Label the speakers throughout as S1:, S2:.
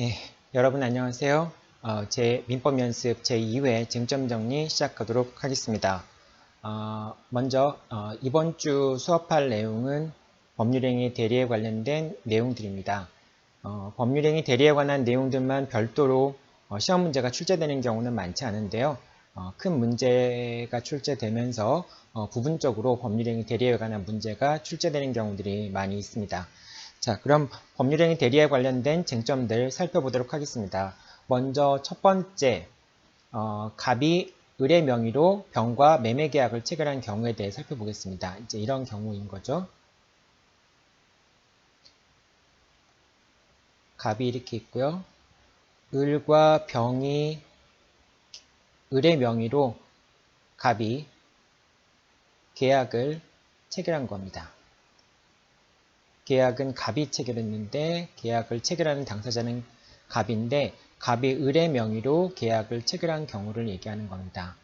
S1: 예, 여러분 안녕하세요. 제 민법 연습 제2회 쟁점 정리 시작하도록 하겠습니다. 먼저 이번 주 수업할 내용은 법률행위 대리에 관련된 내용들입니다. 법률행위 대리에 관한 내용들만 별도로 시험 문제가 출제되는 경우는 많지 않은데요. 큰 문제가 출제되면서 부분적으로 법률행위 대리에 관한 문제가 출제되는 경우들이 많이 있습니다. 자, 그럼 법률행위 대리에 관련된 쟁점들 살펴보도록 하겠습니다. 먼저 첫 번째, 갑이 을의 명의로 병과 매매 계약을 체결한 경우에 대해 살펴보겠습니다. 이제 이런 경우인 거죠. 갑이 이렇게 있고요. 을과 병이 을의 명의로 갑이 계약을 체결한 겁니다. 계약은 갑이 체결했는데 계약을 체결하는 당사자는 갑인데 갑이 을의 명의로 계약을 체결한 경우를 얘기하는 겁니다.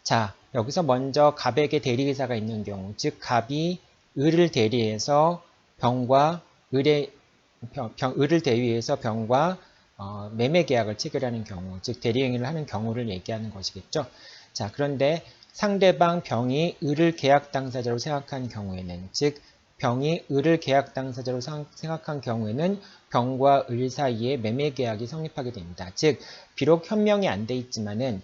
S1: 자, 여기서 먼저 갑에게 대리의사가 있는 경우, 즉 갑이 을을 대리해서 병과 을을 대리해서 병과 매매 계약을 체결하는 경우, 즉 대리행위를 하는 경우를 얘기하는 것이겠죠. 자, 그런데 상대방 병이 을을 계약 당사자로 생각한 경우에는, 즉 병이 을을 계약 당사자로 생각한 경우에는 병과 을 사이에 매매 계약이 성립하게 됩니다. 즉 비록 현명이 안 돼 있지만은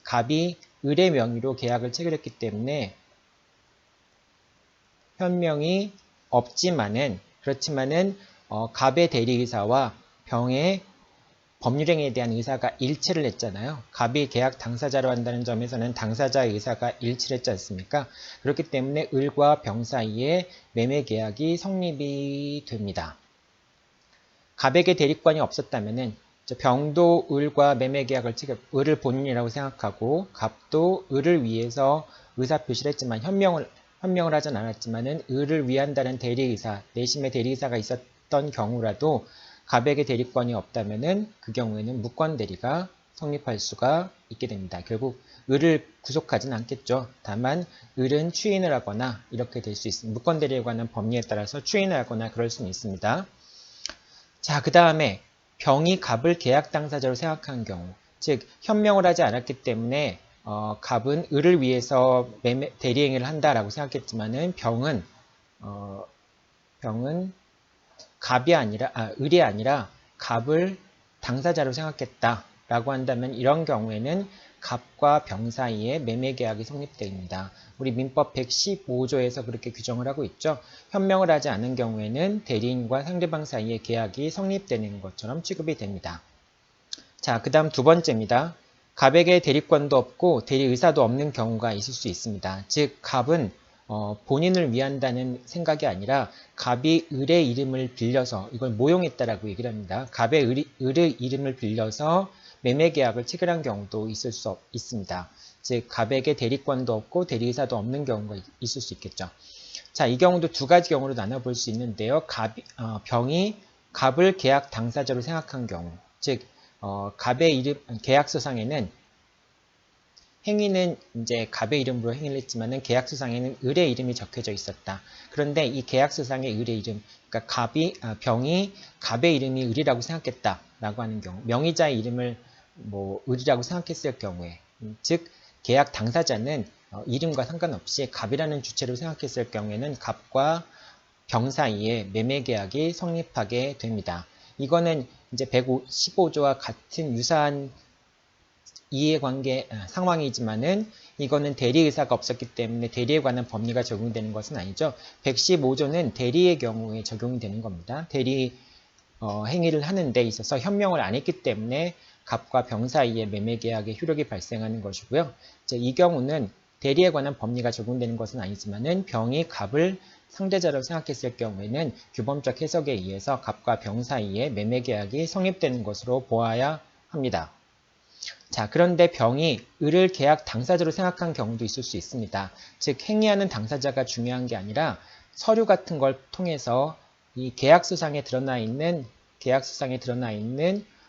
S1: 갑이 을의 명의로 계약을 체결했기 때문에 현명이 없지만은 그렇지만은 갑의 대리의사와 병의 법률행위에 대한 의사가 일치를 했잖아요. 갑이 계약 당사자로 한다는 점에서는 당사자의 의사가 일치를 했지 않습니까? 그렇기 때문에 을과 병 사이에 매매 계약이 성립이 됩니다. 갑에게 대리권이 없었다면은 병도 을과 매매 계약을 을을 본인이라고 생각하고 갑도 을을 위해서 의사표시를 했지만 현명을 하진 않았지만은 을을 위한다는 대리의사, 내심의 대리의사가 있었던 경우라도 갑에게 대리권이 없다면은 그 경우에는 무권 대리가 성립할 수가 있게 됩니다. 결국 을을 구속하진 않겠죠. 다만 을은 추인을 하거나 이렇게 될 수 있습니다. 무권 대리에 관한 법리에 따라서 추인을 하거나 그럴 수는 있습니다. 자, 그 다음에 병이 갑을 계약 당사자로 생각한 경우, 즉 현명을 하지 않았기 때문에 갑은 을을 위해서 대리행위를 한다라고 생각했지만은 병은 을이 아니라 갑을 당사자로 생각했다라고 한다면 이런 경우에는 갑과 병 사이에 매매 계약이 성립됩니다. 우리 민법 115조에서 그렇게 규정을 하고 있죠. 현명을 하지 않은 경우에는 대리인과 상대방 사이에 계약이 성립되는 것처럼 취급이 됩니다. 자, 그 다음 두 번째입니다. 갑에게 대리권도 없고 대리의사도 없는 경우가 있을 수 있습니다. 즉 갑은 본인을 위한다는 생각이 아니라 갑이 을의 이름을 빌려서 이걸 모용했다라고 얘기를 합니다. 갑의 을의 이름을 빌려서 매매 계약을 체결한 경우도 있을 수 있습니다. 즉 갑에게 대리권도 없고 대리의사도 없는 경우가 있을 수 있겠죠. 자, 이 경우도 두 가지 경우로 나눠볼 수 있는데요. 병이 갑을 계약 당사자로 생각한 경우, 즉 갑의 이름 계약서상에는 행위는 이제 갑의 이름으로 행위를 했지만은 계약서상에는 을의 이름이 적혀져 있었다. 그런데 이 계약서상의 을의 이름, 그러니까 병이 갑의 이름이 을이라고 생각했다라고 하는 경우, 명의자의 이름을 을이라고 생각했을 경우에, 즉 계약 당사자는 이름과 상관없이 갑이라는 주체로 생각했을 경우에는 갑과 병 사이에 매매 계약이 성립하게 됩니다. 이거는 이제 115조와 같은 유사한 이해관계 상황이지만은 이거는 대리의사가 없었기 때문에 대리에 관한 법리가 적용되는 것은 아니죠. 115조는 대리의 경우에 적용이 되는 겁니다. 대리 행위를 하는 데 있어서 현명을 안 했기 때문에 갑과 병 사이에 매매 계약의 효력이 발생하는 것이고요. 이 경우는 대리에 관한 법리가 적용되는 것은 아니지만은 병이 갑을 상대자로 생각했을 경우에는 규범적 해석에 의해서 갑과 병 사이에 매매 계약이 성립되는 것으로 보아야 합니다. 자, 그런데 병이 을을 계약 당사자로 생각한 경우도 있을 수 있습니다. 즉 행위하는 당사자가 중요한 게 아니라 서류 같은 걸 통해서 이 계약서상에 드러나 있는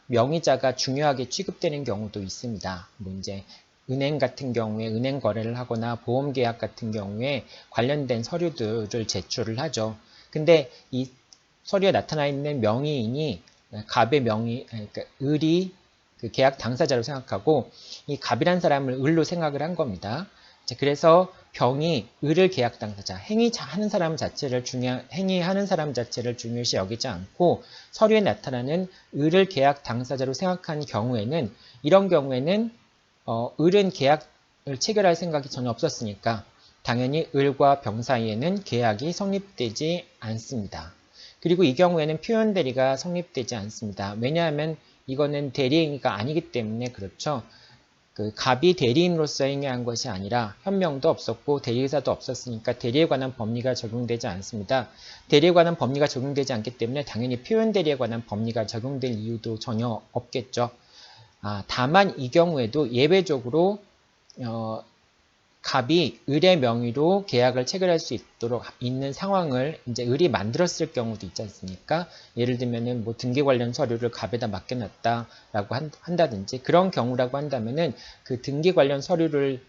S1: 명의자가 중요하게 취급되는 경우도 있습니다. 이제 은행 같은 경우에 은행 거래를 하거나 보험 계약 같은 경우에 관련된 서류들을 제출을 하죠. 근데 이 서류에 나타나 있는 명의인이 갑의 명의, 그러니까 을이 그 계약 당사자로 생각하고 이 갑이란 사람을 을로 생각을 한 겁니다. 자, 그래서 병이 을을 계약 당사자, 행위하는 사람 자체를 행위하는 사람 자체를 중요시 여기지 않고 서류에 나타나는 을을 계약 당사자로 생각한 경우에는 이런 경우에는 을은 계약을 체결할 생각이 전혀 없었으니까 당연히 을과 병 사이에는 계약이 성립되지 않습니다. 그리고 이 경우에는 표현 대리가 성립되지 않습니다. 왜냐하면 이거는 대리행위가 아니기 때문에 그렇죠. 그 갑이 대리인으로서 행위한 것이 아니라 현명도 없었고 대리의사도 없었으니까 대리에 관한 법리가 적용되지 않습니다. 대리에 관한 법리가 적용되지 않기 때문에 당연히 표현 대리에 관한 법리가 적용될 이유도 전혀 없겠죠. 다만 이 경우에도 예외적으로 갑이 을의 명의로 계약을 체결할 수 있도록 있는 상황을 이제 을이 만들었을 경우도 있지 않습니까? 예를 들면은 뭐 등기 관련 서류를 갑에다 맡겨놨다라고 한다든지 그런 경우라고 한다면은 그 등기 관련 서류를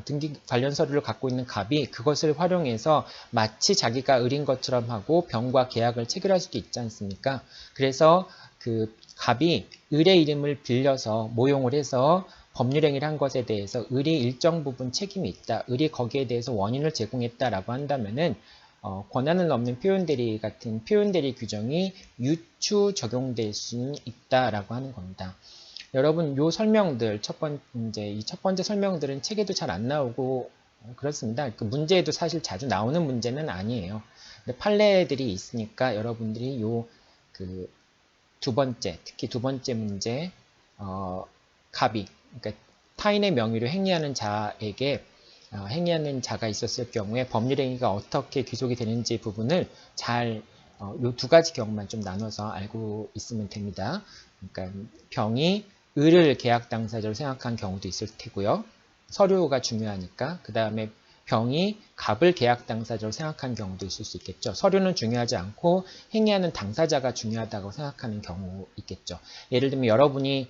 S1: 등기 관련 서류를 갖고 있는 갑이 그것을 활용해서 마치 자기가 을인 것처럼 하고 병과 계약을 체결할 수도 있지 않습니까? 그래서 그 갑이 을의 이름을 빌려서 모용을 해서 법률행위를 한 것에 대해서 을이 일정 부분 책임이 있다. 을이 거기에 대해서 원인을 제공했다라고 한다면은 권한을 넘는 표현대리 같은 표현대리 규정이 유추 적용될 수 있다라고 하는 겁니다. 여러분, 요 설명들 이 첫 번째 설명들은 책에도 잘 안 나오고 그렇습니다. 그 문제에도 사실 자주 나오는 문제는 아니에요. 근데 판례들이 있으니까 여러분들이 요 그 두 번째, 특히 두 번째 문제 갑이 그러니까 타인의 명의로 행위하는 자에게 행위하는 자가 있었을 경우에 법률행위가 어떻게 귀속이 되는지 부분을 잘 요 두 가지 경우만 좀 나눠서 알고 있으면 됩니다. 그러니까 병이 을을 계약 당사자로 생각한 경우도 있을 테고요. 서류가 중요하니까. 그 다음에 병이 갑을 계약 당사자로 생각한 경우도 있을 수 있겠죠. 서류는 중요하지 않고 행위하는 당사자가 중요하다고 생각하는 경우 있겠죠. 예를 들면 여러분이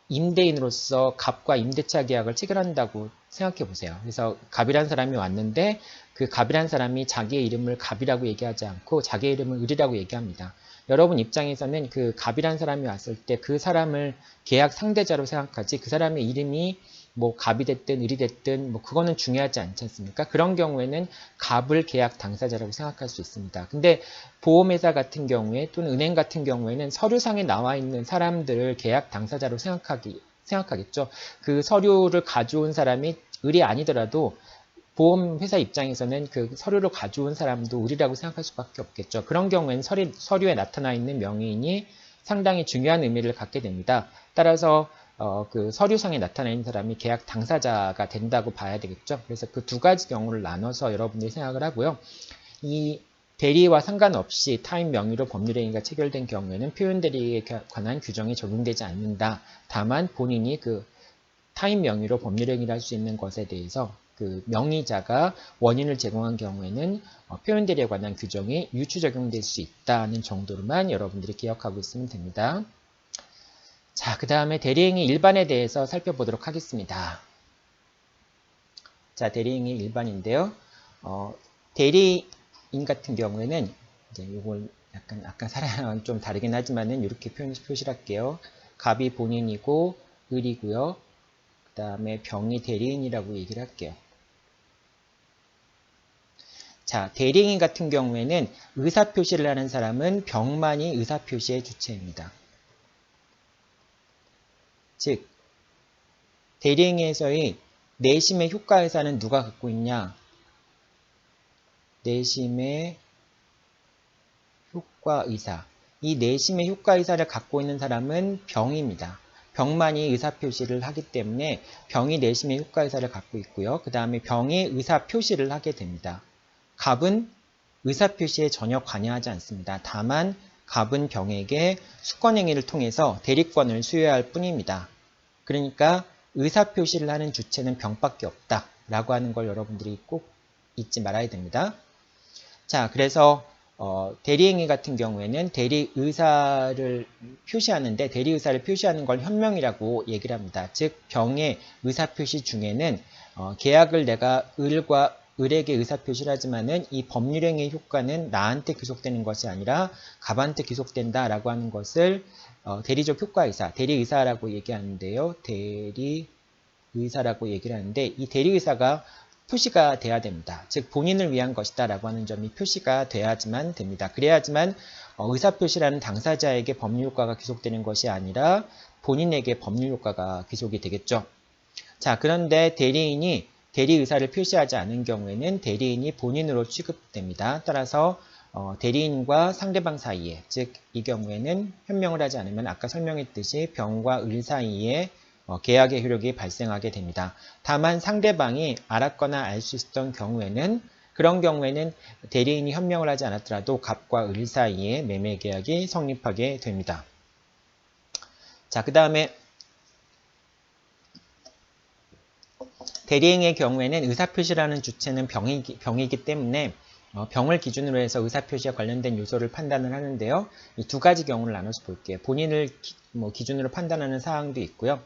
S1: 임대인으로서 갑과 임대차 계약을 체결한다고 생각해 보세요. 그래서 갑이란 사람이 왔는데 그 갑이란 사람이 자기의 이름을 갑이라고 얘기하지 않고 자기의 이름을 을이라고 얘기합니다. 여러분 입장에서는 그 갑이란 사람이 왔을 때 그 사람을 계약 상대자로 생각하지 그 사람의 이름이 뭐 갑이 됐든 을이 됐든 뭐 그거는 중요하지 않지 않습니까? 그런 경우에는 갑을 계약 당사자라고 생각할 수 있습니다. 근데 보험회사 같은 경우에 또는 은행 같은 경우에는 서류상에 나와 있는 사람들을 계약 당사자로 생각하겠죠. 그 서류를 가져온 사람이 을이 아니더라도 보험회사 입장에서는 그 서류를 가져온 사람도 을이라고 생각할 수밖에 없겠죠. 그런 경우에는 서류에 나타나 있는 명의인이 상당히 중요한 의미를 갖게 됩니다. 따라서 그 서류상에 나타나 있는 사람이 계약 당사자가 된다고 봐야 되겠죠. 그래서 그 두 가지 경우를 나눠서 여러분들이 생각을 하고요. 이 대리와 상관없이 타인 명의로 법률행위가 체결된 경우에는 표현 대리에 관한 규정이 적용되지 않는다. 다만 본인이 그 타인 명의로 법률행위를 할 수 있는 것에 대해서 그 명의자가 원인을 제공한 경우에는 표현 대리에 관한 규정이 유추 적용될 수 있다는 정도로만 여러분들이 기억하고 있으면 됩니다. 자, 그 다음에 대리행위 일반에 대해서 살펴보도록 하겠습니다. 자, 대리행위 일반인데요. 대리인 같은 경우에는 이제 이걸 약간 아까 사례랑 좀 다르긴 하지만은 이렇게 표시를 할게요. 갑이 본인이고 을이고요. 그 다음에 병이 대리인이라고 얘기를 할게요. 자, 대리인 같은 경우에는 의사표시를 하는 사람은 병만이 의사표시의 주체입니다. 즉, 대리행위에서의 내심의 효과의사는 누가 갖고 있냐? 내심의 효과의사. 이 내심의 효과의사를 갖고 있는 사람은 병입니다. 병만이 의사표시를 하기 때문에 병이 내심의 효과의사를 갖고 있고요. 그 다음에 병이 의사표시를 하게 됩니다. 갑은 의사표시에 전혀 관여하지 않습니다. 다만 갑은 병에게 수권행위를 통해서 대리권을 수여할 뿐입니다. 그러니까 의사표시를 하는 주체는 병밖에 없다라고 하는 걸 여러분들이 꼭 잊지 말아야 됩니다. 자, 그래서 대리행위 같은 경우에는 대리의사를 표시하는데 대리의사를 표시하는 걸 현명이라고 얘기를 합니다. 즉 병의 의사표시 중에는 계약을 내가 을과 을에게 의사표시를 하지만은 이 법률행위의 효과는 나한테 귀속되는 것이 아니라 갑한테 귀속된다라고 하는 것을 대리적 효과의사, 대리의사라고 얘기하는데요. 대리의사라고 얘기를 하는데 이 대리의사가 표시가 돼야 됩니다. 즉 본인을 위한 것이다 라고 하는 점이 표시가 돼야지만 됩니다. 그래야지만 의사표시라는 당사자에게 법률효과가 귀속되는 것이 아니라 본인에게 법률효과가 귀속이 되겠죠. 자, 그런데 대리인이 대리의사를 표시하지 않은 경우에는 대리인이 본인으로 취급됩니다. 따라서 대리인과 상대방 사이에, 즉 이 경우에는 현명을 하지 않으면 아까 설명했듯이 병과 을 사이에 계약의 효력이 발생하게 됩니다. 다만 상대방이 알았거나 알 수 있었던 경우에는 그런 경우에는 대리인이 현명을 하지 않았더라도 갑과 을 사이에 매매 계약이 성립하게 됩니다. 자, 그 다음에 대리행의 경우에는 의사표시라는 주체는 병이기 때문에 병을 기준으로 해서 의사표시와 관련된 요소를 판단을 하는데요. 이 두 가지 경우를 나눠서 볼게요. 본인을 기준으로 판단하는 사항도 있고요.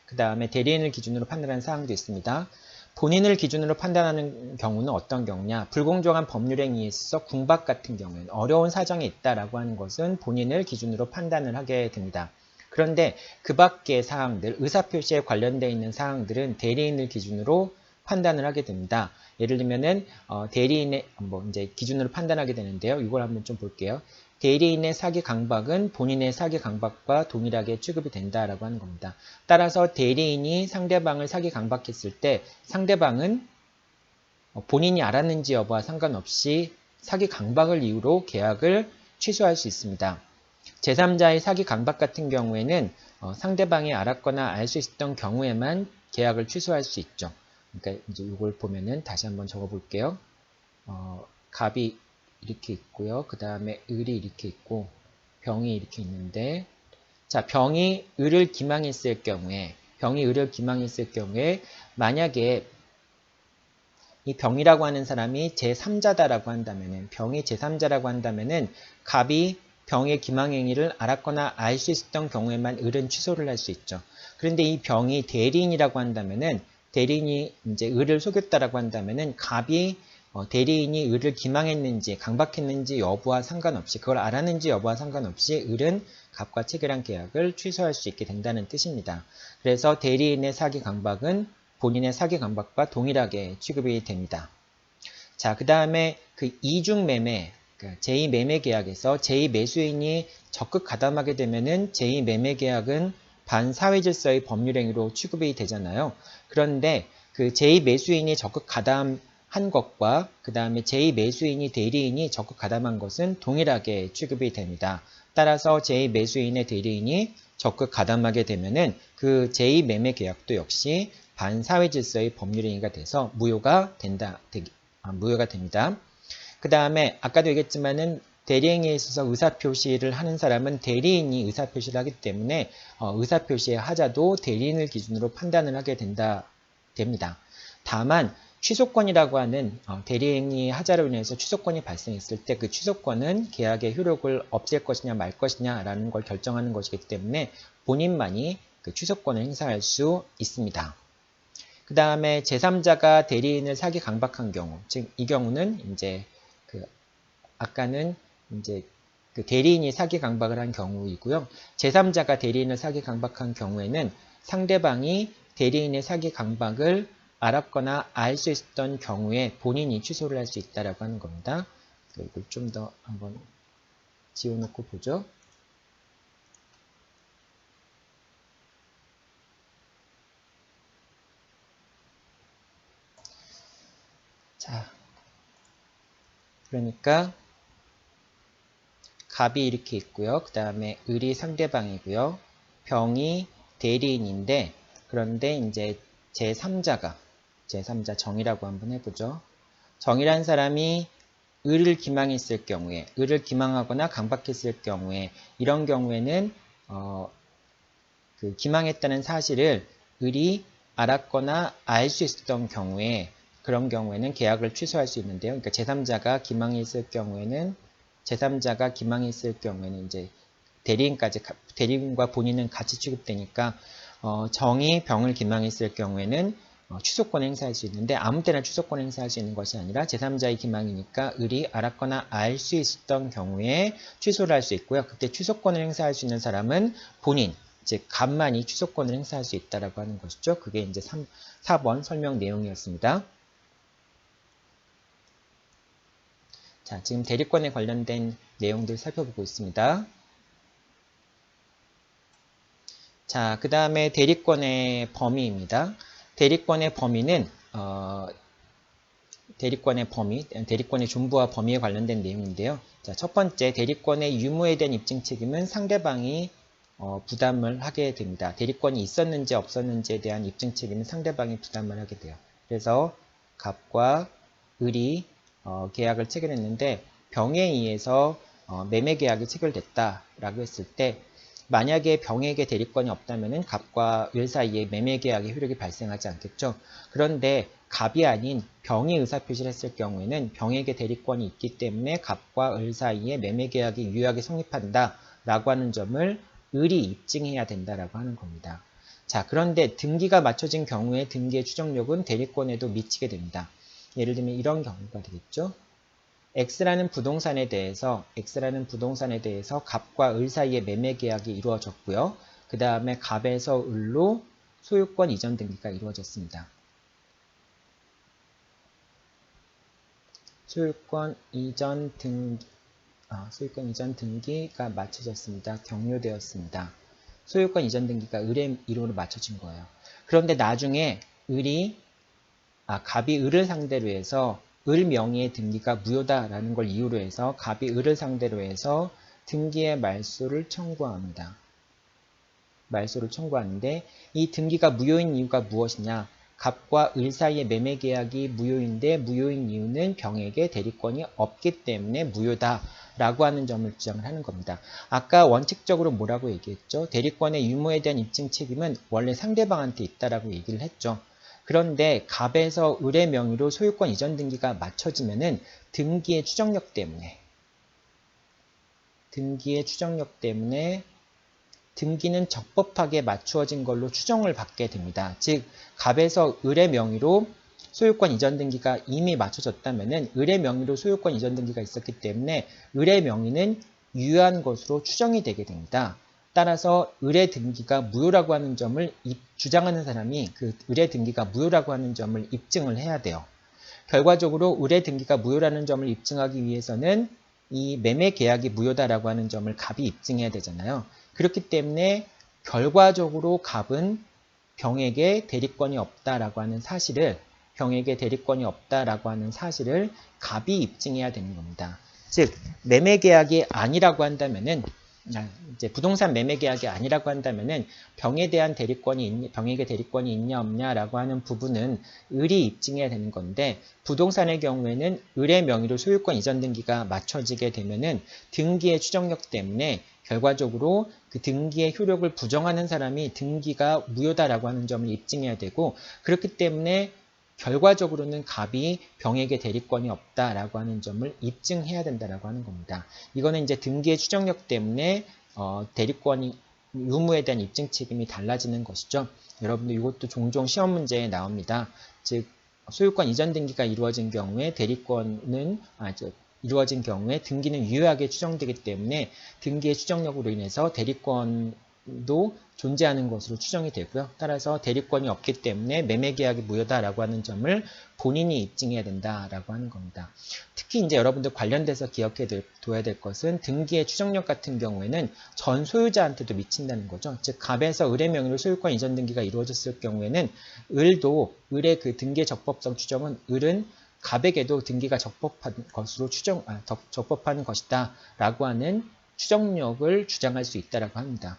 S1: 그 다음에 대리인을 기준으로 판단하는 사항도 있습니다. 본인을 기준으로 판단하는 경우는 어떤 경우냐? 불공정한 법률행위에 있어서 궁박 같은 경우에는 어려운 사정이 있다라고 하는 것은 본인을 기준으로 판단을 하게 됩니다. 그런데 그 밖의 사항들, 의사표시에 관련되어 있는 사항들은 대리인을 기준으로 판단을 하게 됩니다. 예를 들면은 대리인의 이제 기준으로 판단하게 되는데요. 이걸 한번 좀 볼게요. 대리인의 사기 강박은 본인의 사기 강박과 동일하게 취급이 된다라고 하는 겁니다. 따라서 대리인이 상대방을 사기 강박했을 때 상대방은 본인이 알았는지 여부와 상관없이 사기 강박을 이유로 계약을 취소할 수 있습니다. 제3자의 사기 강박 같은 경우에는 상대방이 알았거나 알 수 있었던 경우에만 계약을 취소할 수 있죠. 그러니까 이제 이걸 보면은 다시 한번 적어볼게요. 갑이 이렇게 있고요. 그 다음에 을이 이렇게 있고 병이 이렇게 있는데, 자, 병이 을을 기망했을 경우에 만약에 이 병이라고 하는 사람이 제3자다라고 한다면은, 병이 제3자라고 한다면은 갑이 병의 기망행위를 알았거나 알 수 있었던 경우에만 을은 취소를 할 수 있죠. 그런데 이 병이 대리인이라고 한다면은, 대리인이 이제 을을 속였다라고 한다면은 갑이 대리인이 을을 기망했는지 강박했는지 여부와 상관없이, 그걸 알았는지 여부와 상관없이 을은 갑과 체결한 계약을 취소할 수 있게 된다는 뜻입니다. 그래서 대리인의 사기 강박은 본인의 사기 강박과 동일하게 취급이 됩니다. 자, 그 다음에 그 이중매매, 제2매매계약에서 제2매수인이 적극 가담하게 되면은 제2매매계약은 반사회질서의 법률행위로 취급이 되잖아요. 그런데 그 제2매수인이 적극 가담한 것과 그 다음에 제2매수인이 대리인이 적극 가담한 것은 동일하게 취급이 됩니다. 따라서 제2매수인의 대리인이 적극 가담하게 되면은 그 제2매매계약도 역시 반사회질서의 법률행위가 돼서 무효가 됩니다. 그 다음에 아까도 얘기했지만은 대리행위에 있어서 의사표시를 하는 사람은 대리인이 의사표시를 하기 때문에 의사표시의 하자도 대리인을 기준으로 판단을 하게 됩니다. 다만 취소권이라고 하는 대리행위 하자로 인해서 취소권이 발생했을 때 그 취소권은 계약의 효력을 없앨 것이냐 말 것이냐라는 걸 결정하는 것이기 때문에 본인만이 그 취소권을 행사할 수 있습니다. 그 다음에 제3자가 대리인을 사기 강박한 경우, 즉 이 경우는 이제 아까는 이제 그 대리인이 사기 강박을 한 경우이고요. 제3자가 대리인을 사기 강박한 경우에는 상대방이 대리인의 사기 강박을 알았거나 알 수 있었던 경우에 본인이 취소를 할 수 있다라고 하는 겁니다. 이걸 좀 더 한번 지워놓고 보죠. 자, 그러니까 갑이 이렇게 있고요. 그 다음에 을이 상대방이고요. 병이 대리인인데, 그런데 이제 제3자 정이라고 한번 해보죠. 정이란 사람이 을을 기망했을 경우에, 을을 기망하거나 강박했을 경우에, 이런 경우에는 그 기망했다는 사실을 을이 알았거나 알 수 있었던 경우에, 그런 경우에는 계약을 취소할 수 있는데요. 그러니까 제3자가 기망했을 경우에는 이제 대리인과 본인은 같이 취급되니까 정이 병을 기망했을 경우에는 취소권을 행사할 수 있는데 아무 때나 취소권을 행사할 수 있는 것이 아니라 제3자의 기망이니까 을이 알았거나 알 수 있었던 경우에 취소를 할 수 있고요. 그때 취소권을 행사할 수 있는 사람은 본인, 즉 갑만이 취소권을 행사할 수 있다라고 하는 것이죠. 그게 이제 4번 설명 내용이었습니다. 자, 지금 대리권에 관련된 내용들 살펴보고 있습니다. 자, 그 다음에 대리권의 범위입니다. 대리권의 범위는 대리권의 존부와 범위에 관련된 내용인데요. 자, 첫 번째, 대리권의 유무에 대한 입증 책임은 상대방이 부담을 하게 됩니다. 대리권이 있었는지 없었는지에 대한 입증 책임은 상대방이 부담을 하게 돼요. 그래서 갑과 을이 계약을 체결했는데 병에 의해서 매매 계약이 체결됐다라고 했을 때 만약에 병에게 대리권이 없다면 갑과 을 사이에 매매 계약의 효력이 발생하지 않겠죠. 그런데 갑이 아닌 병이 의사표시를 했을 경우에는 병에게 대리권이 있기 때문에 갑과 을 사이에 매매 계약이 유효하게 성립한다라고 하는 점을 을이 입증해야 된다라고 하는 겁니다. 자, 그런데 등기가 맞춰진 경우에 등기의 추정력은 대리권에도 미치게 됩니다. 예를 들면 이런 경우가 되겠죠. X라는 부동산에 대해서 갑과 을 사이의 매매 계약이 이루어졌고요. 그 다음에 갑에서 을로 소유권 이전 등기가 이루어졌습니다. 소유권 이전 등기가 마쳐졌습니다. 경료되었습니다. 소유권 이전 등기가 을의 이름으로 맞춰진 거예요. 그런데 나중에 갑이 을을 상대로 해서 을 명의의 등기가 무효다라는 걸 이유로 해서 갑이 을을 상대로 해서 등기의 말소를 청구합니다. 말소를 청구하는데 이 등기가 무효인 이유가 무엇이냐? 갑과 을 사이의 매매 계약이 무효인데 무효인 이유는 병에게 대리권이 없기 때문에 무효다라고 하는 점을 주장을 하는 겁니다. 아까 원칙적으로 뭐라고 얘기했죠? 대리권의 유무에 대한 입증 책임은 원래 상대방한테 있다라고 얘기를 했죠. 그런데 갑에서 을의 명의로 소유권 이전 등기가 맞춰지면은 등기의 추정력 때문에 등기는 적법하게 맞추어진 걸로 추정을 받게 됩니다. 즉 갑에서 을의 명의로 소유권 이전 등기가 이미 맞춰졌다면은 을의 명의로 소유권 이전 등기가 있었기 때문에 을의 명의는 유효한 것으로 추정이 되게 됩니다. 따라서 을의 등기가 무효라고 하는 점을 주장하는 사람이 그 을의 등기가 무효라고 하는 점을 입증을 해야 돼요. 결과적으로 을의 등기가 무효라는 점을 입증하기 위해서는 이 매매 계약이 무효다라고 하는 점을 갑이 입증해야 되잖아요. 그렇기 때문에 결과적으로 갑은 병에게 대리권이 없다라고 하는 사실을 갑이 입증해야 되는 겁니다. 즉 매매 계약이 아니라고 한다면은 이제 부동산 매매 계약이 아니라고 한다면은 병에게 대리권이 있냐 없냐라고 하는 부분은 을이 입증해야 되는 건데 부동산의 경우에는 을의 명의로 소유권 이전 등기가 맞춰지게 되면은 등기의 추정력 때문에 결과적으로 그 등기의 효력을 부정하는 사람이 등기가 무효다라고 하는 점을 입증해야 되고 그렇기 때문에 결과적으로는 갑이 병에게 대리권이 없다라고 하는 점을 입증해야 된다라고 하는 겁니다. 이거는 이제 등기의 추정력 때문에 대리권이 유무에 대한 입증 책임이 달라지는 것이죠. 여러분들 이것도 종종 시험 문제에 나옵니다. 즉 소유권 이전 등기가 이루어진 경우에 등기는 유효하게 추정되기 때문에 등기의 추정력으로 인해서 대리권도 존재하는 것으로 추정이 되고요. 따라서 대리권이 없기 때문에 매매계약이 무효다라고 하는 점을 본인이 입증해야 된다라고 하는 겁니다. 특히 이제 여러분들 관련돼서 기억해 둬야 될 것은 등기의 추정력 같은 경우에는 전 소유자한테도 미친다는 거죠. 즉 갑에서 을의 명의로 소유권 이전 등기가 이루어졌을 경우에는 을의 그 등기의 적법성 추정은 을은 갑에게도 등기가 적법한 것이다라고 하는 추정력을 주장할 수 있다라고 합니다.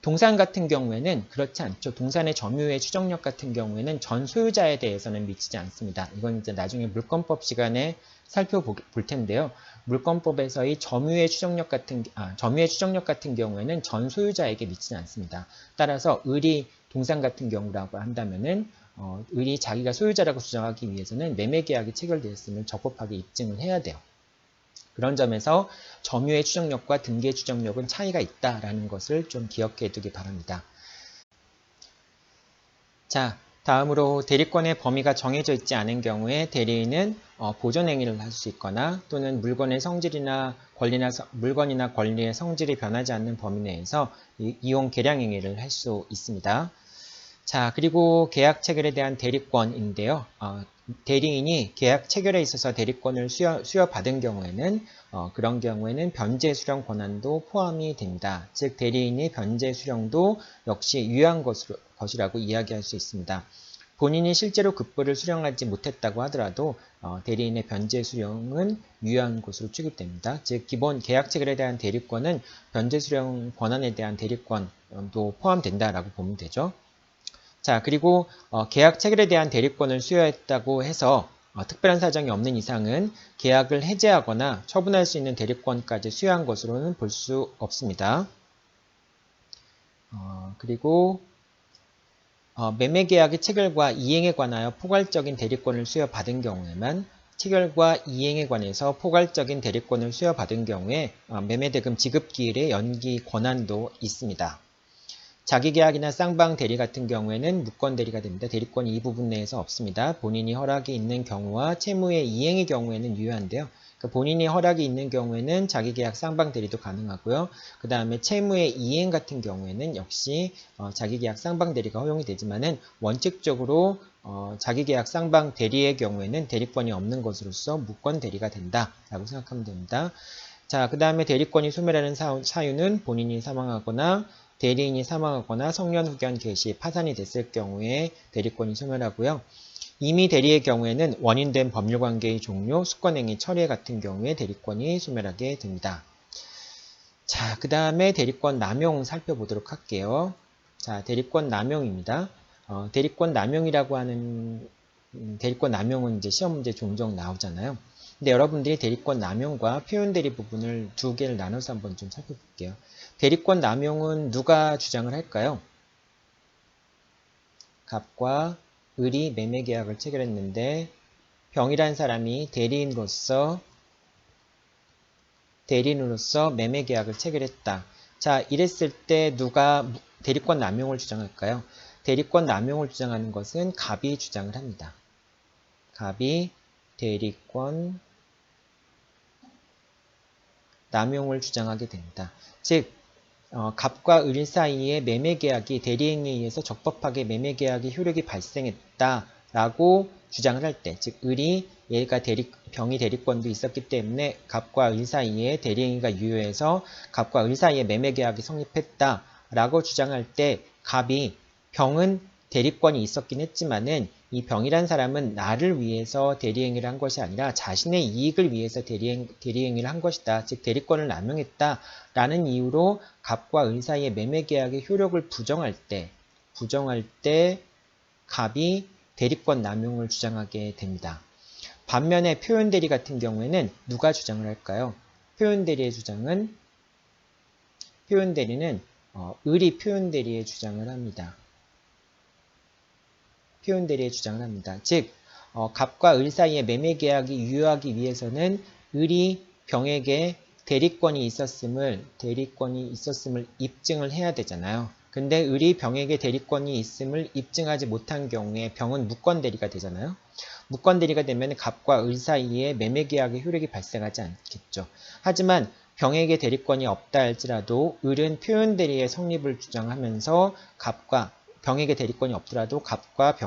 S1: 동산 같은 경우에는 그렇지 않죠. 동산의 점유의 추정력 같은 경우에는 전 소유자에 대해서는 미치지 않습니다. 이건 이제 나중에 물권법 시간에 살펴볼 텐데요. 물권법에서의 점유의 추정력 같은 경우에는 전 소유자에게 미치지 않습니다. 따라서 을이 동산 같은 경우라고 한다면은 을이 자기가 소유자라고 주장하기 위해서는 매매계약이 체결되었음을 적법하게 입증을 해야 돼요. 그런 점에서 점유의 추정력과 등기의 추정력은 차이가 있다라는 것을 좀 기억해 두기 바랍니다. 자, 다음으로 대리권의 범위가 정해져 있지 않은 경우에 대리인은 보존행위를 할 수 있거나 또는 물건의 성질이나 물건이나 권리의 성질이 변하지 않는 범위 내에서 이용 개량행위를 할 수 있습니다. 자, 그리고 계약 체결에 대한 대리권인데요. 대리인이 계약 체결에 있어서 대리권을 수여받은 경우에는 그런 경우에는 변제 수령 권한도 포함이 됩니다. 즉 대리인이 변제 수령도 역시 유효한 것이라고 이야기할 수 있습니다. 본인이 실제로 급부를 수령하지 못했다고 하더라도 대리인의 변제 수령은 유효한 것으로 취급됩니다. 즉 기본 계약 체결에 대한 대리권은 변제 수령 권한에 대한 대리권도 포함된다라고 보면 되죠. 자, 그리고 계약 체결에 대한 대리권을 수여했다고 해서 특별한 사정이 없는 이상은 계약을 해제하거나 처분할 수 있는 대리권까지 수여한 것으로는 볼 수 없습니다. 그리고 매매계약의 체결과 이행에 관하여 포괄적인 대리권을 수여받은 경우에만 체결과 이행에 관해서 포괄적인 대리권을 수여받은 경우에 매매대금 지급기일의 연기 권한도 있습니다. 자기계약이나 쌍방 대리 같은 경우에는 무권 대리가 됩니다. 대리권이 이 부분 내에서 없습니다. 본인이 허락이 있는 경우와 채무의 이행의 경우에는 유효한데요. 그러니까 본인이 허락이 있는 경우에는 자기계약 쌍방 대리도 가능하고요. 그 다음에 채무의 이행 같은 경우에는 역시 자기계약 쌍방 대리가 허용이 되지만은 원칙적으로 자기계약 쌍방 대리의 경우에는 대리권이 없는 것으로서 무권 대리가 된다라고 생각하면 됩니다. 자, 그 다음에 대리권이 소멸하는 사유는 본인이 사망하거나 대리인이 사망하거나 성년 후견 개시, 파산이 됐을 경우에 대리권이 소멸하고요. 이미 대리의 경우에는 원인된 법률관계의 종료, 수권행위 철회 같은 경우에 대리권이 소멸하게 됩니다. 자, 그 다음에 대리권 남용 살펴보도록 할게요. 자, 대리권 남용입니다. 대리권 남용이라고 하는 대리권 남용은 이제 시험 문제 종종 나오잖아요. 근데 여러분들이 대리권 남용과 표현 대리 부분을 두 개를 나눠서 한번 좀 살펴볼게요. 대리권 남용은 누가 주장을 할까요? 갑과 을이 매매 계약을 체결했는데 병이란 사람이 대리인으로서 매매 계약을 체결했다. 자, 이랬을 때 누가 대리권 남용을 주장할까요? 대리권 남용을 주장하는 것은 갑이 주장을 합니다. 갑이 대리권 남용을 주장하게 됩니다. 즉 갑과 을 사이의 매매계약이 대리행위에 의해서 적법하게 매매계약의 효력이 발생했다라고 주장을 할 때, 즉 을이 얘가 병이 대리권도 있었기 때문에 갑과 을 사이에 대리행위가 유효해서 갑과 을 사이에 매매계약이 성립했다라고 주장할 때 갑이 병은 대리권이 있었긴 했지만은 이 병이란 사람은 나를 위해서 대리행위를 한 것이 아니라 자신의 이익을 위해서 대리행위를 한 것이다. 즉 대리권을 남용했다라는 이유로 갑과 을 사이의 매매계약의 효력을 부정할 때 갑이 대리권 남용을 주장하게 됩니다. 반면에 표현대리 같은 경우에는 누가 주장을 할까요? 표현대리는 을이 표현대리의 주장을 합니다. 표현대리의 주장을 합니다. 즉 갑과 을 사이의 매매계약이 유효하기 위해서는 을이 병에게 대리권이 있었음을 입증을 해야 되잖아요. 근데 을이 병에게 대리권이 있음을 입증하지 못한 경우에 병은 무권대리가 되잖아요. 무권대리가 되면 갑과 을 사이에 매매계약의 효력이 발생하지 않겠죠. 하지만 병에게 대리권이 없다 할지라도 을은 표현대리의 성립을 주장하면서 병에게 대리권이 없더라도 갑과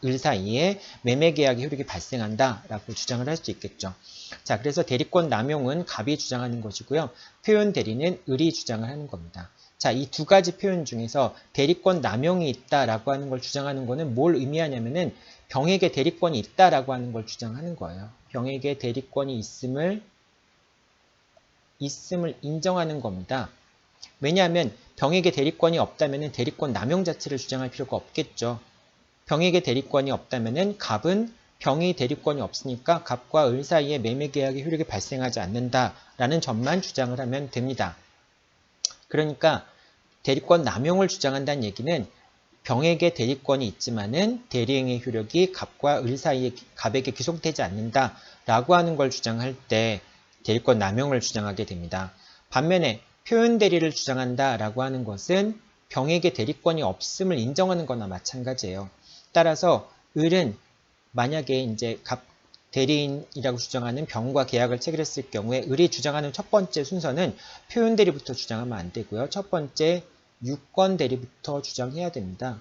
S1: 을 사이에 매매계약의 효력이 발생한다라고 주장을 할 수 있겠죠. 자, 그래서 대리권 남용은 갑이 주장하는 것이고요. 표현 대리는 을이 주장을 하는 겁니다. 자, 이 두 가지 표현 중에서 대리권 남용이 있다라고 하는 걸 주장하는 거는 뭘 의미하냐면은 병에게 대리권이 있다라고 하는 걸 주장하는 거예요. 병에게 대리권이 있음을 인정하는 겁니다. 왜냐하면 병에게 대리권이 없다면 대리권 남용 자체를 주장할 필요가 없겠죠. 병에게 대리권이 없다면 갑은 병이 대리권이 없으니까 갑과 을 사이에 매매계약의 효력이 발생하지 않는다라는 점만 주장을 하면 됩니다. 그러니까 대리권 남용을 주장한다는 얘기는 병에게 대리권이 있지만은 대리행위 효력이 갑과 을 사이에 갑에게 귀속되지 않는다라고 하는 걸 주장할 때 대리권 남용을 주장하게 됩니다. 반면에 표현 대리를 주장한다라고 하는 것은 병에게 대리권이 없음을 인정하는 거나 마찬가지예요. 따라서 을은 만약에 이제 대리인이라고 주장하는 병과 계약을 체결했을 경우에 을이 주장하는 첫 번째 순서는 표현 대리부터 주장하면 안 되고요. 첫 번째 유권 대리부터 주장해야 됩니다.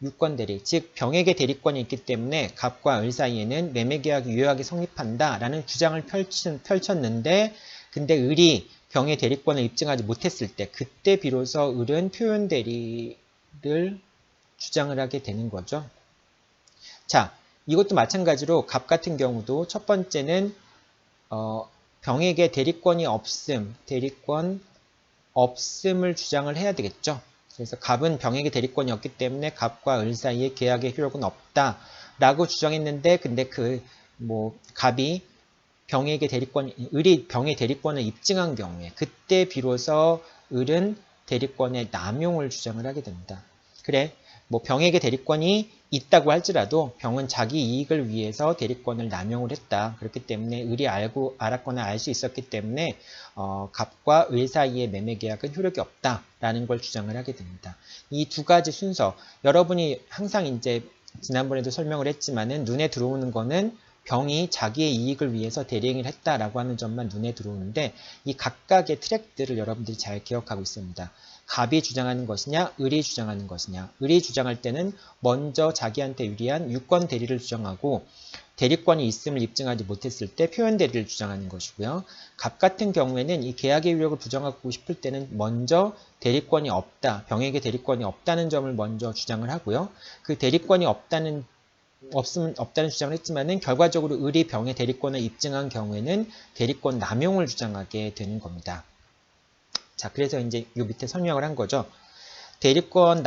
S1: 유권 대리, 즉 병에게 대리권이 있기 때문에 갑과 을 사이에는 매매계약이 유효하게 성립한다라는 주장을 펼쳤는데 근데 을이 병의 대리권을 입증하지 못했을 때 그때 비로소 을은 표현 대리를 주장을 하게 되는 거죠. 자, 이것도 마찬가지로 갑 같은 경우도 첫 번째는 병에게 대리권 없음을 주장을 해야 되겠죠. 그래서 갑은 병에게 대리권이 없기 때문에 갑과 을 사이에 계약의 효력은 없다라고 주장했는데 근데 갑이 을이 병의 대리권을 입증한 경우에 그때 비로소 을은 대리권의 남용을 주장을 하게 됩니다. 그래, 병에게 대리권이 있다고 할지라도 병은 자기 이익을 위해서 대리권을 남용을 했다. 그렇기 때문에 을이 알았거나 알 수 있었기 때문에 갑과 을 사이의 매매 계약은 효력이 없다라는 걸 주장을 하게 됩니다. 이 두 가지 순서, 여러분이 항상 이제 지난번에도 설명을 했지만은 눈에 들어오는 거는 병이 자기의 이익을 위해서 대리행위를 했다라고 하는 점만 눈에 들어오는데 이 각각의 트랙들을 여러분들이 잘 기억하고 있습니다. 갑이 주장하는 것이냐, 을이 주장하는 것이냐. 을이 주장할 때는 먼저 자기한테 유리한 유권 대리를 주장하고 대리권이 있음을 입증하지 못했을 때 표현 대리를 주장하는 것이고요. 갑 같은 경우에는 이 계약의 유력을 부정하고 싶을 때는 먼저 대리권이 없다, 병에게 대리권이 없다는 점을 먼저 주장을 하고요. 그 대리권이 없다는 주장을 했지만은 결과적으로 을이 병의 대리권을 입증한 경우에는 대리권 남용을 주장하게 되는 겁니다. 자, 그래서 이제 요 밑에 설명을 한 거죠. 대리권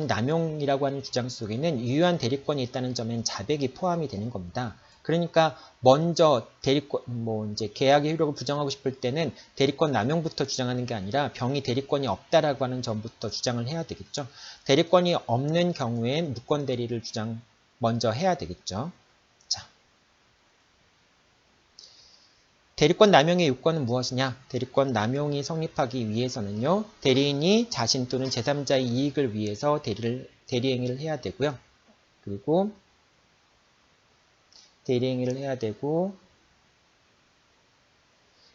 S1: 남용이라고 하는 주장 속에는 유효한 대리권이 있다는 점엔 자백이 포함이 되는 겁니다. 그러니까 먼저 이제 계약의 효력을 부정하고 싶을 때는 대리권 남용부터 주장하는 게 아니라 병이 대리권이 없다라고 하는 점부터 주장을 해야 되겠죠. 대리권이 없는 경우엔 무권 대리를 먼저 해야 되겠죠. 자, 대리권 남용의 요건은 무엇이냐? 대리권 남용이 성립하기 위해서는요. 대리인이 자신 또는 제3자의 이익을 위해서 대리행위를 해야 되고요. 그리고 대리행위를 해야 되고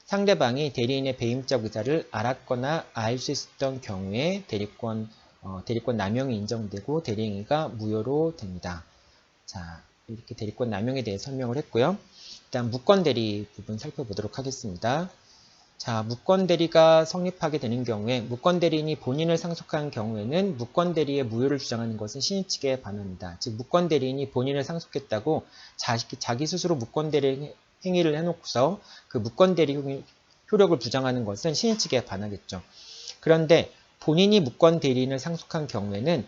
S1: 상대방이 대리인의 배임적 의사를 알았거나 알 수 있었던 경우에 대리권 남용이 인정되고 대리행위가 무효로 됩니다. 자, 이렇게 대리권 남용에 대해 설명을 했고요. 일단 무권 대리 부분 살펴보도록 하겠습니다. 자, 무권 대리가 성립하게 되는 경우에 무권 대리인이 본인을 상속한 경우에는 무권 대리의 무효를 주장하는 것은 신의 측에 반합니다. 즉 무권 대리인이 본인을 상속했다고 자기 스스로 무권 대리 행위를 해놓고서 그 무권 대리 효력을 부정하는 것은 신의 측에 반하겠죠. 그런데 본인이 무권 대리인을 상속한 경우에는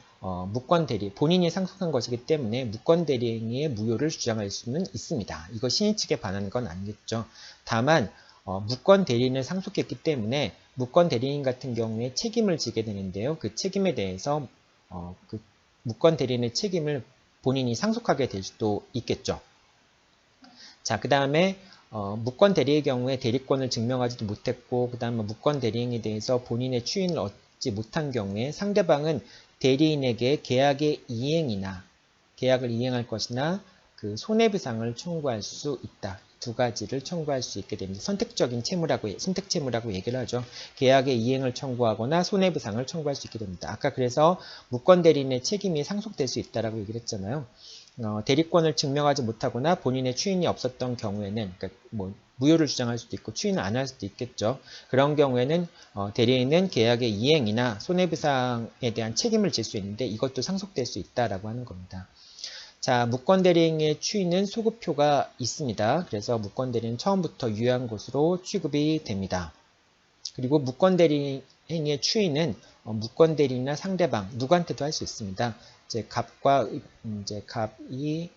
S1: 본인이 상속한 것이기 때문에 무권 대리행위의 무효를 주장할 수는 있습니다. 이거 신의 측에 반하는 건 아니겠죠. 다만 무권 대리인을 상속했기 때문에 무권 대리인 같은 경우에 책임을 지게 되는데요. 그 책임에 대해서 그 무권 대리인의 책임을 본인이 상속하게 될 수도 있겠죠. 자, 그 다음에 무권 대리의 경우에 대리권을 증명하지도 못했고 그 다음에 무권 대리인에 대해서 본인의 추인을 얻지 못한 경우에 상대방은 대리인에게 계약을 이행할 것이나 그 손해배상을 청구할 수 있다. 두 가지를 청구할 수 있게 됩니다. 선택 채무라고 얘기를 하죠. 계약의 이행을 청구하거나 손해배상을 청구할 수 있게 됩니다. 아까 그래서 무권 대리인의 책임이 상속될 수 있다라고 얘기를 했잖아요. 대리권을 증명하지 못하거나 본인의 추인이 없었던 경우에는 그러니까 무효를 주장할 수도 있고 추인을 안 할 수도 있겠죠. 그런 경우에는 대리인은 계약의 이행이나 손해배상에 대한 책임을 질 수 있는데 이것도 상속될 수 있다라고 하는 겁니다. 자, 무권 대리인의 추인은 소급표가 있습니다. 그래서 무권 대리인은 처음부터 유효한 것으로 취급이 됩니다. 그리고 무권 대리인의 추인은 무권 대리인이나 상대방 누구한테도 할 수 있습니다. 갑이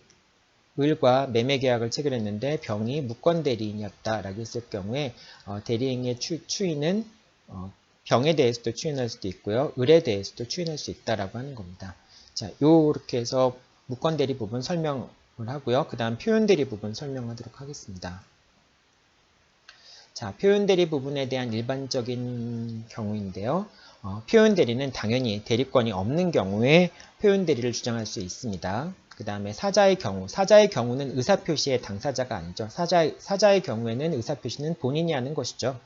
S1: 을과 매매 계약을 체결했는데 병이 무권 대리인이었다라고 했을 경우에 대리행위의 추인은 병에 대해서도 추인할 수도 있고요. 을에 대해서도 추인할 수 있다라고 하는 겁니다. 자, 요렇게 해서 무권 대리 부분 설명을 하고요. 그 다음 표현 대리 부분 설명하도록 하겠습니다. 자, 표현 대리 부분에 대한 일반적인 경우인데요. 표현 대리는 당연히 대리권이 없는 경우에 표현 대리를 주장할 수 있습니다. 그 다음에 사자의 경우는 의사표시의 당사자가 아니죠. 사자의 경우에는 의사표시는 본인이 하는 것이죠.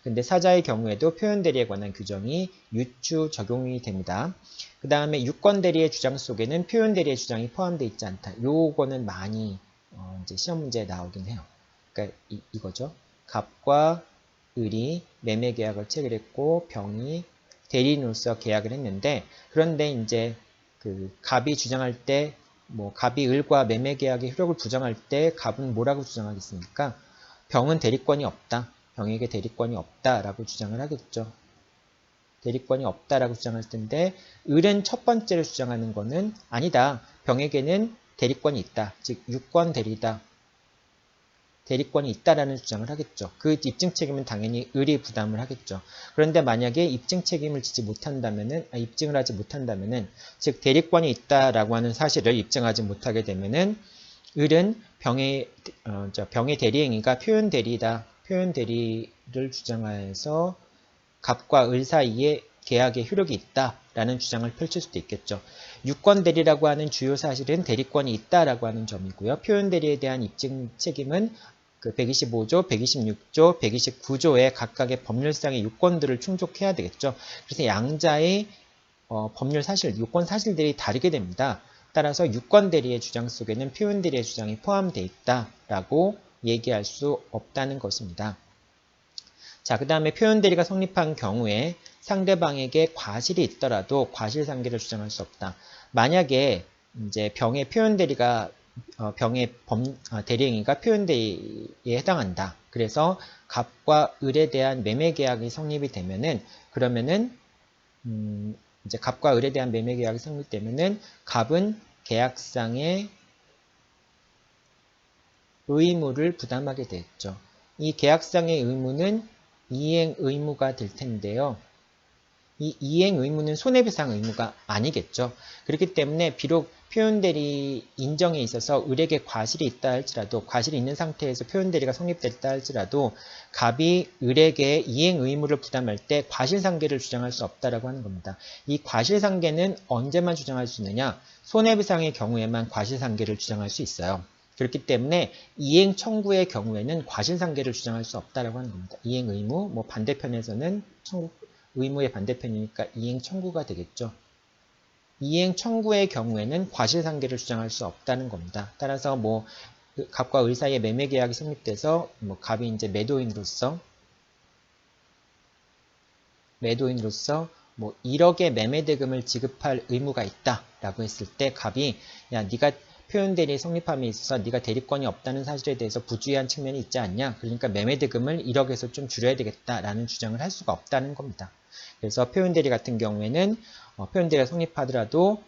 S1: 근데 사자의 경우에도 표현 대리에 관한 규정이 유추 적용이 됩니다. 그 다음에 유권 대리의 주장 속에는 표현 대리의 주장이 포함되어 있지 않다. 요거는 많이 이제 시험 문제에 나오긴 해요. 그러니까 이거죠. 갑과 을이 매매 계약을 체결했고 병이 대리인으로서 계약을 했는데, 그런데 이제 그 갑이 주장할 때 갑이 을과 매매 계약의 효력을 부정할 때 갑은 뭐라고 주장하겠습니까? 병은 대리권이 없다. 병에게 대리권이 없다라고 주장을 하겠죠. 대리권이 없다라고 주장할 텐데, 을은 첫 번째로 주장하는 거는 아니다. 병에게는 대리권이 있다. 즉 유권 대리다. 대리권이 있다라는 주장을 하겠죠. 그 입증 책임은 당연히 을이 부담을 하겠죠. 그런데 만약에 입증 책임을 지지 못한다면은, 입증을 하지 못한다면은, 즉 대리권이 있다라고 하는 사실을 입증하지 못하게 되면은 을은 병의 대리행위가 표현 대리다. 표현 대리를 주장하여서 갑과 을 사이에 계약의 효력이 있다라는 주장을 펼칠 수도 있겠죠. 유권 대리라고 하는 주요 사실은 대리권이 있다라고 하는 점이고요. 표현 대리에 대한 입증 책임은 그 125조, 126조, 129조의 각각의 법률상의 요건들을 충족해야 되겠죠. 그래서 양자의 법률 사실, 요건 사실들이 다르게 됩니다. 따라서 유권 대리의 주장 속에는 표현 대리의 주장이 포함되어 있다라고 얘기할 수 없다는 것입니다. 자, 그 다음에 표현 대리가 성립한 경우에 상대방에게 과실이 있더라도 과실상계를 주장할 수 없다. 만약에 이제 병의 표현 대리가 병의 대리행위가 표현 대리에 해당한다. 그래서 갑과 을에 대한 매매 계약이 성립이 되면은, 그러면은 이제 갑과 을에 대한 매매 계약이 성립되면은 갑은 계약상의 의무를 부담하게 되겠죠. 이 계약상의 의무는 이행 의무가 될 텐데요. 이 이행 의무는 손해배상 의무가 아니겠죠. 그렇기 때문에 비록 표현 대리 인정에 있어서 을에게 과실이 있다 할지라도, 과실이 있는 상태에서 표현 대리가 성립됐다 할지라도 갑이 을에게 이행 의무를 부담할 때 과실상계를 주장할 수 없다라고 하는 겁니다. 이 과실상계는 언제만 주장할 수 있느냐? 손해배상의 경우에만 과실상계를 주장할 수 있어요. 그렇기 때문에 이행 청구의 경우에는 과실상계를 주장할 수 없다라고 하는 겁니다. 이행 의무, 반대편에서는 의무의 반대편이니까 이행 청구가 되겠죠. 이행 청구의 경우에는 과실상계를 주장할 수 없다는 겁니다. 따라서 갑과 을 사이의 매매 계약이 성립돼서 갑이 이제 매도인으로서 1억의 매매 대금을 지급할 의무가 있다라고 했을 때 갑이 야, 네가 표현 대리 성립함에 있어서 네가 대리권이 없다는 사실에 대해서 부주의한 측면이 있지 않냐? 그러니까 매매 대금을 1억에서 좀 줄여야 되겠다라는 주장을 할 수가 없다는 겁니다. 그래서 표현 대리 같은 경우에는 표현 대리가 성립하더라도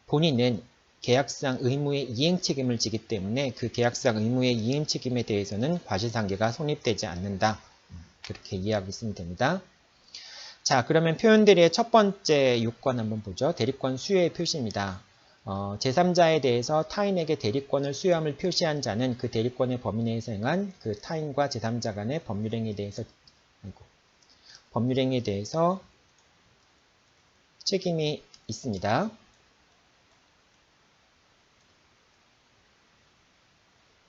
S1: 본인은 계약상 의무의 이행 책임을 지기 때문에 그 계약상 의무의 이행 책임에 대해서는 과실상계가 성립되지 않는다. 그렇게 이해하고 있으면 됩니다. 자, 그러면 표현 대리의 첫 번째 요건 한번 보죠. 대리권 수요의 표시입니다. 제3자에 대해서 타인에게 대리권을 수여함을 표시한 자는 그 대리권의 범위 내에서 행한 그 타인과 제3자 간의 법률행위에 대해서 책임이 있습니다.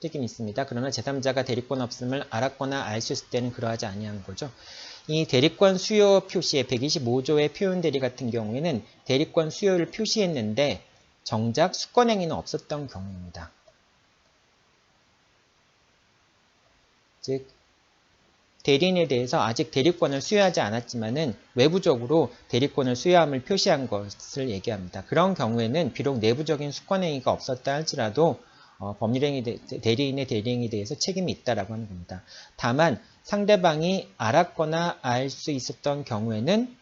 S1: 책임이 있습니다. 그러나 제3자가 대리권 없음을 알았거나 알 수 있을 때는 그러하지 아니한 거죠. 이 대리권 수요 표시의 125조의 표현 대리 같은 경우에는 대리권 수요를 표시했는데 정작 수권행위는 없었던 경우입니다. 즉 대리인에 대해서 아직 대리권을 수여하지 않았지만은 외부적으로 대리권을 수여함을 표시한 것을 얘기합니다. 그런 경우에는 비록 내부적인 수권행위가 없었다 할지라도 대리인의 대리행위에 대해서 책임이 있다라고 하는 겁니다. 다만 상대방이 알았거나 알 수 있었던 경우에는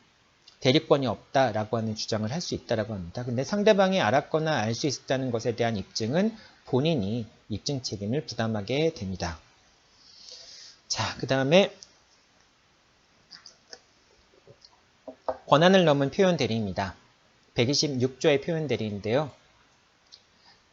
S1: 대리권이 없다라고 하는 주장을 할 수 있다라고 합니다. 근데 상대방이 알았거나 알 수 있었다는 것에 대한 입증은 본인이 입증 책임을 부담하게 됩니다. 자, 그 다음에 권한을 넘은 표현 대리입니다. 126조의 표현 대리인데요.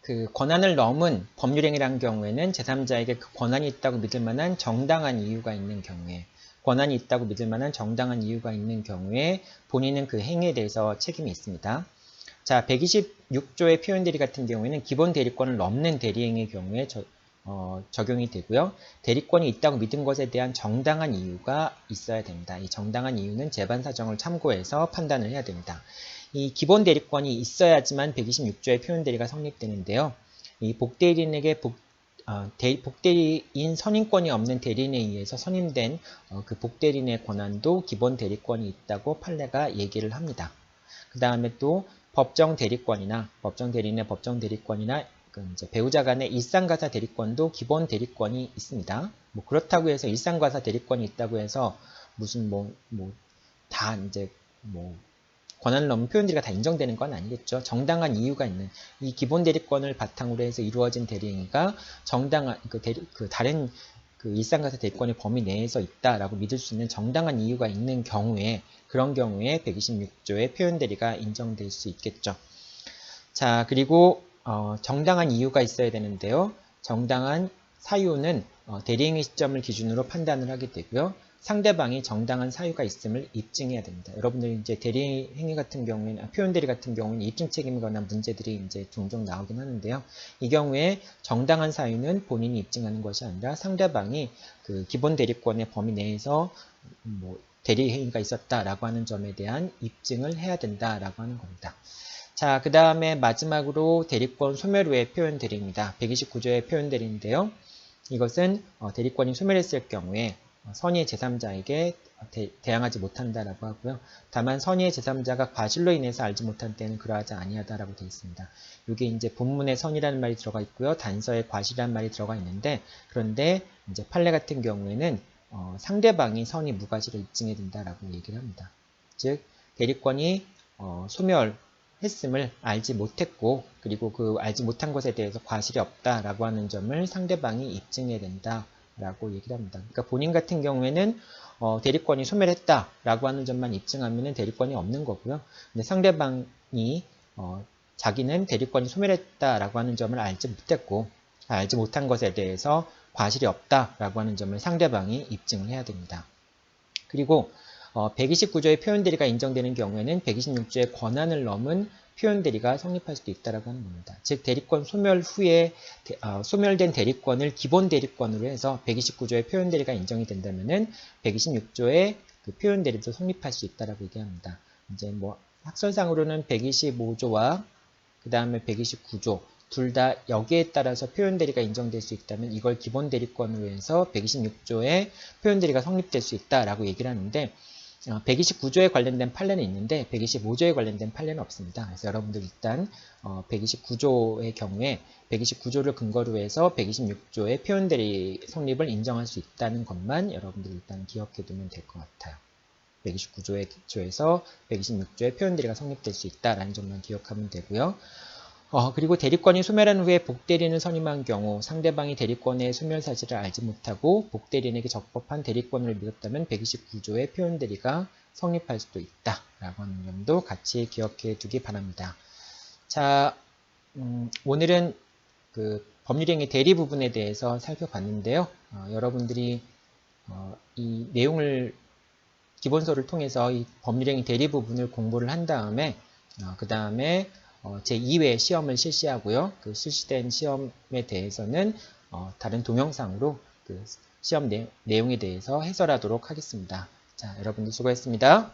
S1: 그 권한을 넘은 법률행위라는 경우에는 제3자에게 그 권한이 있다고 믿을 만한 정당한 이유가 있는 경우에 권한이 있다고 믿을 만한 정당한 이유가 있는 경우에 본인은 그 행위에 대해서 책임이 있습니다. 자, 126조의 표현 대리 같은 경우에는 기본 대리권을 넘는 대리행위의 경우에 적용이 되고요. 대리권이 있다고 믿은 것에 대한 정당한 이유가 있어야 됩니다. 이 정당한 이유는 재반 사정을 참고해서 판단을 해야 됩니다. 이 기본 대리권이 있어야지만 126조의 표현 대리가 성립되는데요. 이 복대리인에게 복대리인 선임권이 없는 대리인에 의해서 선임된 그 복대리인의 권한도 기본 대리권이 있다고 판례가 얘기를 합니다. 그 다음에 또 법정 대리권이나 법정 대리인의 법정 대리권이나 이제 배우자 간의 일상가사 대리권도 기본 대리권이 있습니다. 뭐 그렇다고 해서 일상가사 대리권이 있다고 해서 무슨 다 이제 권한을 넘은 표현들이 다 인정되는 건 아니겠죠. 정당한 이유가 있는 이 기본 대리권을 바탕으로 해서 이루어진 대리행위가 정당한 다른 일상가사 대리권의 범위 내에서 있다라고 믿을 수 있는 정당한 이유가 있는 경우에 그런 경우에 126조의 표현 대리가 인정될 수 있겠죠. 자, 그리고 정당한 이유가 있어야 되는데요. 정당한 사유는 대리행위 시점을 기준으로 판단을 하게 되고요. 상대방이 정당한 사유가 있음을 입증해야 됩니다. 여러분들 이제 대리행위 같은 경우에는 표현 대리 같은 경우에는 입증 책임에 관한 문제들이 이제 종종 나오긴 하는데요. 이 경우에 정당한 사유는 본인이 입증하는 것이 아니라 상대방이 그 기본 대리권의 범위 내에서 대리행위가 있었다라고 하는 점에 대한 입증을 해야 된다라고 하는 겁니다. 자, 그 다음에 마지막으로 대리권 소멸 후의 표현 대리입니다. 129조의 표현 대리인데요. 이것은 대리권이 소멸했을 경우에 선의의 제3자에게 대항하지 못한다라고 하고요. 다만 선의의 제3자가 과실로 인해서 알지 못한 때는 그러하지 아니하다라고 되어 있습니다. 이게 이제 본문에 선이라는 말이 들어가 있고요. 단서에 과실이라는 말이 들어가 있는데 그런데 이제 판례 같은 경우에는 상대방이 선의 무과실을 입증해야 된다라고 얘기를 합니다. 즉 대리권이 소멸했음을 알지 못했고 그리고 그 알지 못한 것에 대해서 과실이 없다라고 하는 점을 상대방이 입증해야 된다. 라고 얘기를 합니다. 그러니까 본인 같은 경우에는 대리권이 소멸했다라고 하는 점만 입증하면 대리권이 없는 거고요. 근데 상대방이 자기는 대리권이 소멸했다라고 하는 점을 알지 못했고 알지 못한 것에 대해서 과실이 없다라고 하는 점을 상대방이 입증을 해야 됩니다. 그리고 129조의 표현 대리가 인정되는 경우에는 126조의 권한을 넘은 표현 대리가 성립할 수도 있다라고 하는 겁니다. 즉 대리권 소멸 후에 소멸된 대리권을 기본 대리권으로 해서 129조의 표현 대리가 인정이 된다면은 126조의 그 표현 대리도 성립할 수 있다라고 얘기합니다. 이제 학설상으로는 125조와 그 다음에 129조 둘 다 여기에 따라서 표현 대리가 인정될 수 있다면 이걸 기본 대리권으로 해서 126조의 표현 대리가 성립될 수 있다라고 얘기를 하는데 129조에 관련된 판례는 있는데 125조에 관련된 판례는 없습니다. 그래서 여러분들 일단 129조의 경우에 129조를 근거로 해서 126조의 표현 대리 성립을 인정할 수 있다는 것만 여러분들 일단 기억해 두면 될 것 같아요. 129조에서 126조의 표현 대리가 성립될 수 있다라는 점만 기억하면 되고요. 그리고 대리권이 소멸한 후에 복대리인을 선임한 경우 상대방이 대리권의 소멸 사실을 알지 못하고 복대리인에게 적법한 대리권을 믿었다면 129조의 표현 대리가 성립할 수도 있다라고 하는 점도 같이 기억해 두기 바랍니다. 자, 오늘은 그 법률행위 대리 부분에 대해서 살펴봤는데요. 여러분들이 이 내용을 기본서를 통해서 이 법률행위 대리 부분을 공부를 한 다음에 그 다음에 제2회 시험을 실시하고요. 그 실시된 시험에 대해서는 다른 동영상으로 그 시험 내용에 대해서 해설하도록 하겠습니다. 자, 여러분들 수고했습니다.